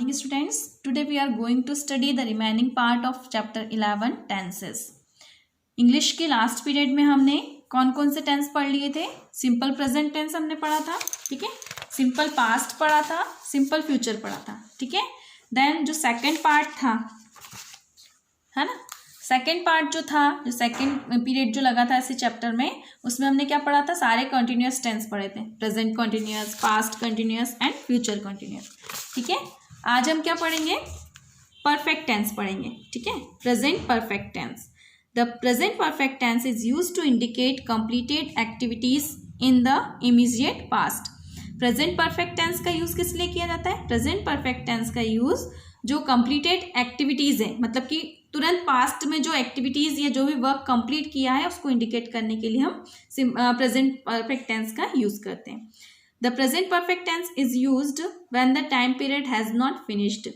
morning students. Today we are going to study the remaining part of chapter 11 tenses. English के last period में हमने कौन कौन से टेंस पढ़ लिए थे? सिंपल प्रेजेंट टेंस हमने पढ़ा था, ठीक है, सिंपल पास्ट पढ़ा था, सिंपल फ्यूचर पढ़ा था, ठीक है। देन जो सेकंड पार्ट था, है ना, सेकंड पार्ट जो था, जो सेकंड पीरियड जो लगा था ऐसे चैप्टर में, उसमें हमने क्या पढ़ा था? सारे कंटिन्यूअस टेंस पढ़े थे, present continuous, past continuous and future continuous, ठीक है। आज हम क्या पढ़ेंगे? परफेक्ट टेंस पढ़ेंगे, ठीक है, present perfect tense. The present perfect tense is used to indicate completed activities in the immediate past. Present perfect tense का यूज किस लिए किया जाता है? प्रेजेंट परफेक्ट टेंस का यूज जो कंप्लीटेड एक्टिविटीज है, मतलब कि तुरंत पास्ट में जो एक्टिविटीज या जो भी वर्क कंप्लीट किया है उसको इंडिकेट करने के लिए हम प्रेजेंट परफेक्ट टेंस का यूज करते हैं। The present perfect tense is used when the time period has not finished.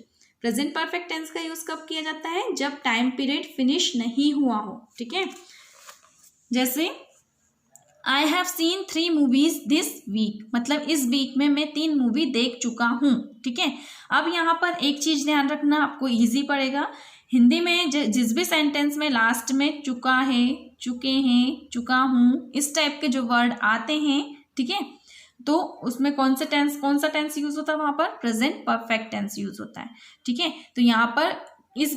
Present perfect tense का यूज कब किया जाता है? जब टाइम पीरियड फिनिश नहीं हुआ हो, ठीक है। जैसे I have seen 3 movies this week, मतलब इस वीक में मैं 3 मूवी देख चुका हूँ, ठीक है। अब यहाँ पर एक चीज ध्यान रखना, आपको इजी पड़ेगा। हिंदी में जिस भी सेंटेंस में लास्ट में चुका है, चुके हैं, चुका हूँ, इस टाइप के जो वर्ड आते हैं, ठीक है, तो उसमें कौन सा टेंस यूज होता है? वहां पर प्रेजेंट परफेक्ट टेंस यूज होता है, ठीक है। तो यहाँ पर इस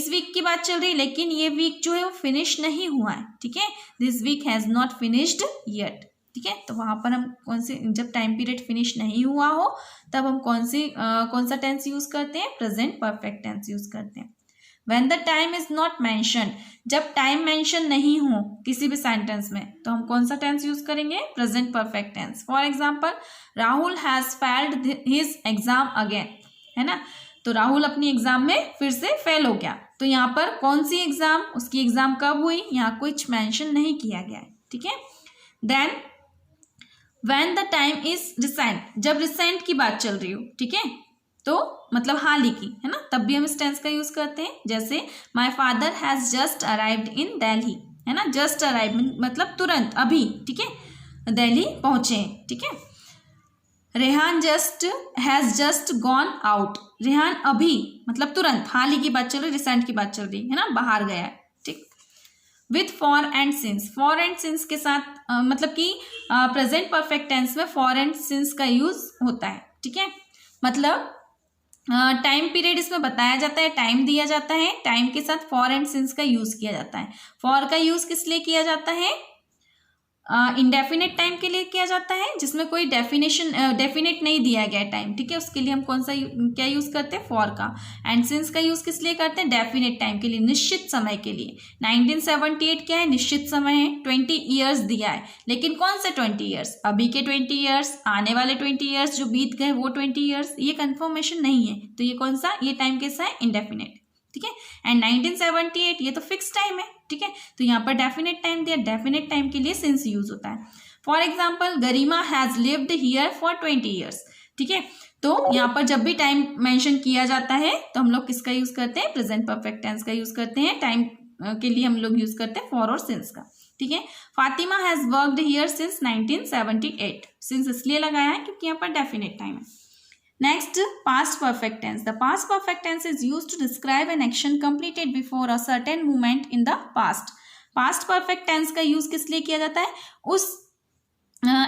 वीक की बात चल रही है, लेकिन ये वीक जो है वो फिनिश नहीं हुआ है, ठीक है। This week has not finished yet, ठीक है। तो वहां पर हम जब टाइम पीरियड फिनिश नहीं हुआ हो तब हम कौन सा टेंस यूज करते हैं? प्रेजेंट परफेक्ट टेंस यूज करते हैं। When the time is not mentioned, जब टाइम मेंशन नहीं हो किसी भी सेंटेंस में, तो हम कौन सा टेंस यूज करेंगे? Present perfect tense. For example, Rahul has failed his exam again, है ना, तो राहुल अपनी एग्जाम में फिर से फेल हो गया। तो यहाँ पर कौन सी एग्जाम, उसकी एग्जाम कब हुई, यहाँ कुछ मेंशन नहीं किया गया है, ठीक है। Then when the time is recent, जब रिसेंट की बात चल रही हो, ठीक है, तो मतलब हाल ही की, है ना, तब भी हम इस टेंस का यूज करते हैं। जैसे my father has just arrived in Delhi, है ना, जस्ट अराइव मतलब तुरंत, अभी, ठीक है, दिल्ली पहुंचे, ठीक है। Rehan has just gone out, Rehan अभी मतलब तुरंत, हाल ही की बात चल रही, रिसेंट की बात चल रही है ना, बाहर गया है, ठीक। विथ फॉर एंड सिंस के साथ मतलब कि प्रेजेंट परफेक्ट टेंस में फॉर एंड सिंस का यूज होता है, ठीक है। मतलब टाइम पीरियड इसमें बताया जाता है, टाइम दिया जाता है, टाइम के साथ फॉर एंड सिंस का यूज किया जाता है। फॉर का यूज किस लिए किया जाता है? इंडेफिनेट टाइम के लिए किया जाता है, जिसमें कोई डेफिनेट नहीं दिया गया टाइम, ठीक है, उसके लिए हम कौन सा क्या यूज करते हैं? फॉर का। एंड सिंस का यूज किस लिए करते हैं? डेफिनेट टाइम के लिए, निश्चित समय के लिए। 1978 क्या है? निश्चित समय है, 20 ईयर्स दिया है, लेकिन कौन से 20 ईयर्स? अभी के 20 ईयर्स, आने वाले 20 ईयर्स जो बीत गए वो 20 ईयर्स, ये कंफर्मेशन नहीं है, तो ये कौन सा, ये टाइम कैसा है? इंडेफिनेट, ठीक है। एंड 1978 ये तो फिक्स टाइम है, ठीक है, तो यहाँ पर डेफिनेट टाइम दिया, डेफिनेट टाइम के लिए सिंस यूज होता है। For example, Garima has lived here for 20 years, ठीक है, तो यहाँ पर जब भी टाइम मेंशन किया जाता है तो हम लोग किसका यूज करते हैं? प्रेजेंट परफेक्ट टेंस का यूज करते हैं। टाइम के लिए हम लोग यूज करते हैं फॉर और सिंस का, ठीक है। Fatima has worked here since 1978, since इसलिए लगाया है क्योंकि यहाँ पर डेफिनेट टाइम है। Next, past perfect tense. The past perfect tense is used to describe an action completed before a certain moment in the past. Past perfect tense का use किस लिए किया जाता है? उस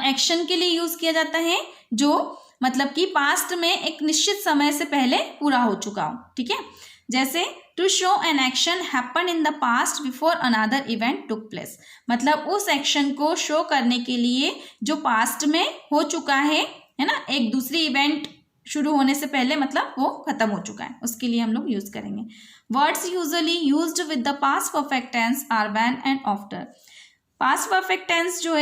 एक्शन के लिए यूज किया जाता है जो मतलब कि पास्ट में एक निश्चित समय से पहले पूरा हो चुका हो, ठीक है। जैसे to show an action happen in the past before another event took place, मतलब उस एक्शन को शो करने के लिए जो पास्ट में हो चुका है ना, एक दूसरी इवेंट शुरू होने से पहले, मतलब वो खत्म हो चुका है, उसके लिए हम लोग यूज करेंगे। Words usually used with the past perfect tense are when and after. Past perfect tense जो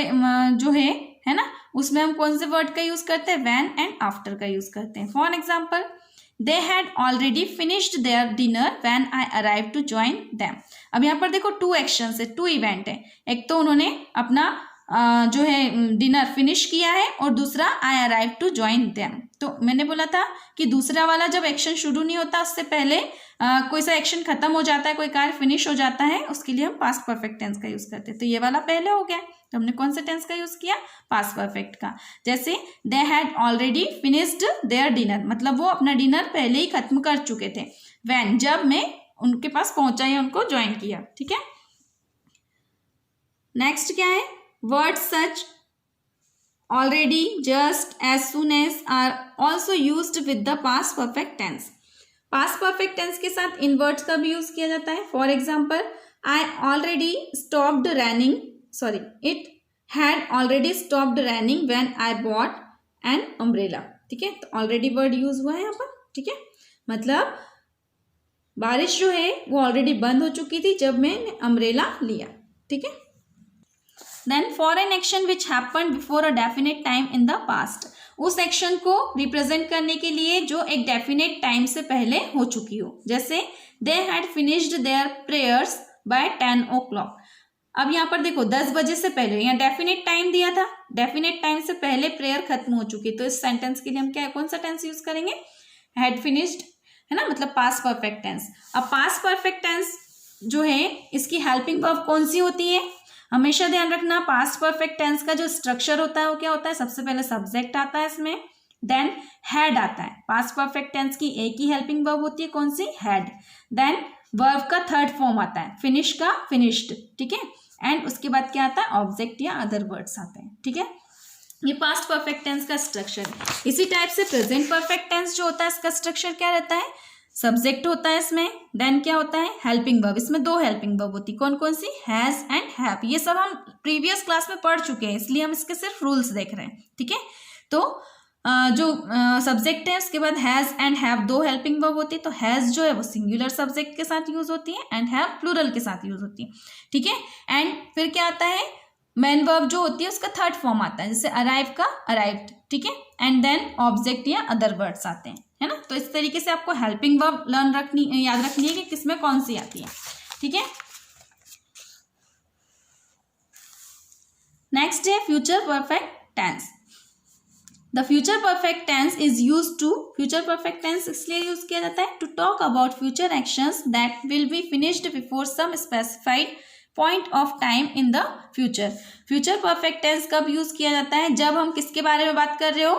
है ना, उसमें हम कौन से वर्ड का यूज करते हैं? व्हेन एंड आफ्टर का यूज करते हैं। For example, they had already finished their dinner when I arrive to join them. अब यहाँ पर देखो 2 एक्शन है, 2 इवेंट है। एक तो उन्होंने अपना जो है डिनर फिनिश किया है और दूसरा I arrive to join them. तो मैंने बोला था कि दूसरा वाला जब एक्शन शुरू नहीं होता उससे पहले कोई सा एक्शन खत्म हो जाता है, कोई कार्य फिनिश हो जाता है, उसके लिए हम पास्ट परफेक्ट टेंस का यूज करते हैं। तो ये वाला पहले हो गया, तो हमने कौन से टेंस का यूज किया? पास्ट परफेक्ट का। जैसे they had already finished their dinner, मतलब वो अपना डिनर पहले ही खत्म कर चुके थे। व्हेन, जब मैं उनके पास पहुंचा या उनको ज्वाइन किया। ठीक है, नेक्स्ट क्या है? Word such already, just, as soon as are also used with the past perfect tense. Past perfect tense के साथ इन वर्ड्स का भी यूज किया जाता है। For example, I already stopped raining, sorry, it had already stopped raining when I bought an umbrella. ठीक है, तो ऑलरेडी वर्ड यूज हुआ है यहाँ पर। ठीक है, मतलब बारिश जो है वो ऑलरेडी बंद हो चुकी थी जब मैंने अम्ब्रेला लिया। ठीक है, then for an action which happened before a definite time in the past, उस एक्शन को रिप्रेजेंट करने के लिए जो एक डेफिनेट टाइम से पहले हो चुकी हो। जैसे they had finished their prayers by 10 o'clock। अब यहाँ पर देखो 10 बजे से पहले, यहाँ डेफिनेट टाइम दिया था, डेफिनेट टाइम से पहले प्रेयर खत्म हो चुकी। तो इस सेंटेंस के लिए हम क्या, कौन सा टेंस यूज करेंगे? हैड फिनिश्ड, है ना, मतलब पास्ट परफेक्ट टेंस। अब पास्ट परफेक्ट टेंस जो है इसकी हेल्पिंग वर्ब कौन सी होती है? हमेशा ध्यान रखना, पास्ट परफेक्ट टेंस का जो स्ट्रक्चर होता है वो क्या होता है? सबसे पहले सब्जेक्ट आता है इसमें, देन हैड आता है। पास्ट परफेक्ट टेंस की एक ही हेल्पिंग वर्ब होती है, कौन सी? हैड। देन वर्ब का थर्ड फॉर्म आता है, फिनिश का फिनिश्ड। ठीक है, एंड उसके बाद क्या आता है? ऑब्जेक्ट या अदर वर्ड्स आते हैं। ठीक है, ये पास्ट परफेक्ट टेंस का स्ट्रक्चर है। इसी टाइप से प्रेजेंट परफेक्ट टेंस जो होता है इसका स्ट्रक्चर क्या रहता है? सब्जेक्ट होता है इसमें, देन क्या होता है? Helping verb. इसमें दो हेल्पिंग वर्ब होती है, कौन कौन सी? Has and have. ये सब हम प्रीवियस क्लास में पढ़ चुके हैं, इसलिए हम इसके सिर्फ रूल्स देख रहे हैं। ठीक है, तो जो सब्जेक्ट है उसके बाद हैज एंड हैव दो हेल्पिंग वर्ब होती है। तो हैज जो है वो सिंगुलर सब्जेक्ट के साथ यूज होती है एंड हैव प्लूरल के साथ यूज होती है। ठीक है, एंड फिर क्या आता है? मेन वर्ब जो होती है उसका थर्ड फॉर्म आता है, जैसे अराइव का अराइव्ड। ठीक है, एंड देन ऑब्जेक्ट या अदर वर्ड्स आते हैं, है ना। तो इस तरीके से आपको हेल्पिंग वर्ब याद रखनी है कि किसमें कौन सी आती है। ठीक है, नेक्स्ट है future perfect tense. The future perfect tense is use to, future perfect tense इसलिए यूज किया जाता है to talk about future actions that will be finished before some specified point of time in the future. Future perfect tense कब use किया जाता है? जब हम किसके बारे में बात कर रहे हो?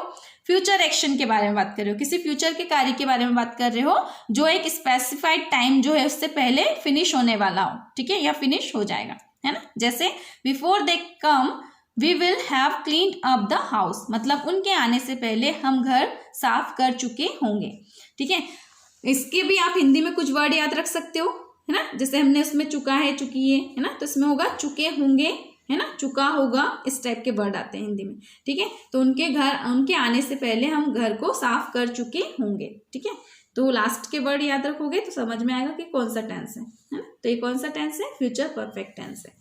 फ्यूचर एक्शन के बारे में बात कर रहे हो, किसी फ्यूचर के कार्य के बारे में बात कर रहे हो जो एक स्पेसिफाइड टाइम जो है उससे पहले फिनिश होने वाला हो। ठीक है, या फिनिश हो जाएगा, है ना। जैसे before they come we will have cleaned up the house, मतलब उनके आने से पहले हम घर साफ कर चुके होंगे। ठीक है, इसके भी आप हिंदी में कुछ वर्ड याद रख सकते हो, है ना। जैसे हमने उसमें चुका है, चुकी है ना, तो इसमें होगा चुके होंगे, है ना, चुका होगा, इस टाइप के वर्ड आते हैं हिंदी में। ठीक है, तो उनके आने से पहले हम घर को साफ कर चुके होंगे। ठीक है, तो लास्ट के वर्ड याद रखोगे तो समझ में आएगा कि कौन सा टेंस है ना। तो ये कौन सा टेंस है? फ्यूचर परफेक्ट टेंस है।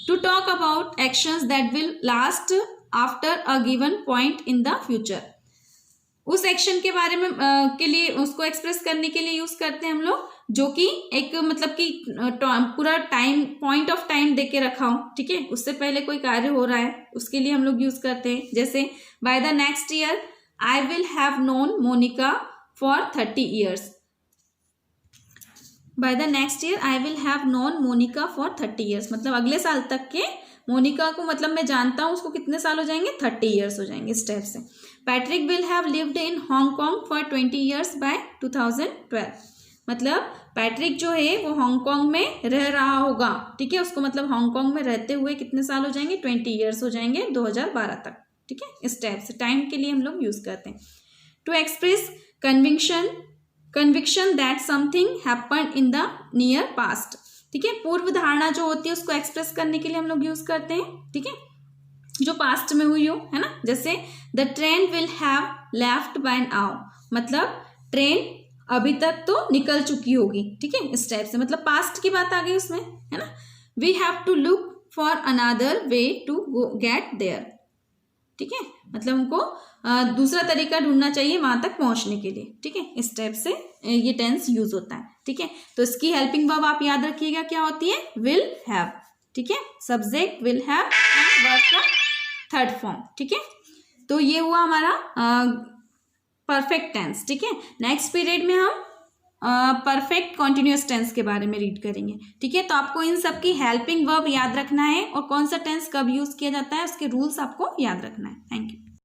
To talk about actions that will last after a given point in the future, उस एक्शन के बारे में के लिए उसको एक्सप्रेस करने के लिए यूज करते हैं हम लोग, जो कि एक मतलब कि पूरा टाइम, पॉइंट ऑफ टाइम दे के रखा हो। ठीक है, उससे पहले कोई कार्य हो रहा है उसके लिए हम लोग यूज करते हैं। जैसे by the next year I will have known Monica for 30 years। By the next year I will have known Monica for 30 years, मतलब अगले साल तक के मोनिका को मतलब मैं जानता हूँ, उसको कितने साल हो जाएंगे? 30 years हो जाएंगे, इस टाइप से। Patrick will have lived in Hong Kong for 20 years by 2012, मतलब पैट्रिक जो है वो हांगकांग में रह रहा होगा। ठीक है, उसको मतलब हांगकांग में रहते हुए कितने साल हो जाएंगे? 20 years हो जाएंगे, 2012 तक। ठीक है, इस टाइप से टाइम के लिए हम लोग यूज करते हैं। To express conviction that something happened in the near past. ठीक है, पूर्व धारणा जो होती है उसको एक्सप्रेस करने के लिए हम लोग यूज करते हैं। ठीक है, जो पास्ट में हुई हो, है ना। जैसे the train will have left by now, मतलब ट्रेन अभी तक तो निकल चुकी होगी। ठीक है, इस टाइप से, मतलब पास्ट की बात आ गई उसमें, है ना। We have to look for another way to get there. ठीक है, मतलब हमको दूसरा तरीका ढूंढना चाहिए वहां तक पहुंचने के लिए। ठीक है, इस टाइप से ये टेंस यूज होता है। ठीक है, तो इसकी हेल्पिंग वर्ब आप याद रखिएगा क्या होती है? Will have. ठीक है, सब्जेक्ट विल हैव वर्ब का थर्ड फॉर्म। ठीक है, तो ये हुआ हमारा परफेक्ट टेंस। ठीक है, नेक्स्ट पीरियड में हम परफेक्ट कॉन्टिन्यूअस टेंस के बारे में रीड करेंगे। ठीक है, तो आपको इन सब की हेल्पिंग वर्ब याद रखना है और कौन सा टेंस कब यूज किया जाता है उसके रूल्स आपको याद रखना है। Thank you.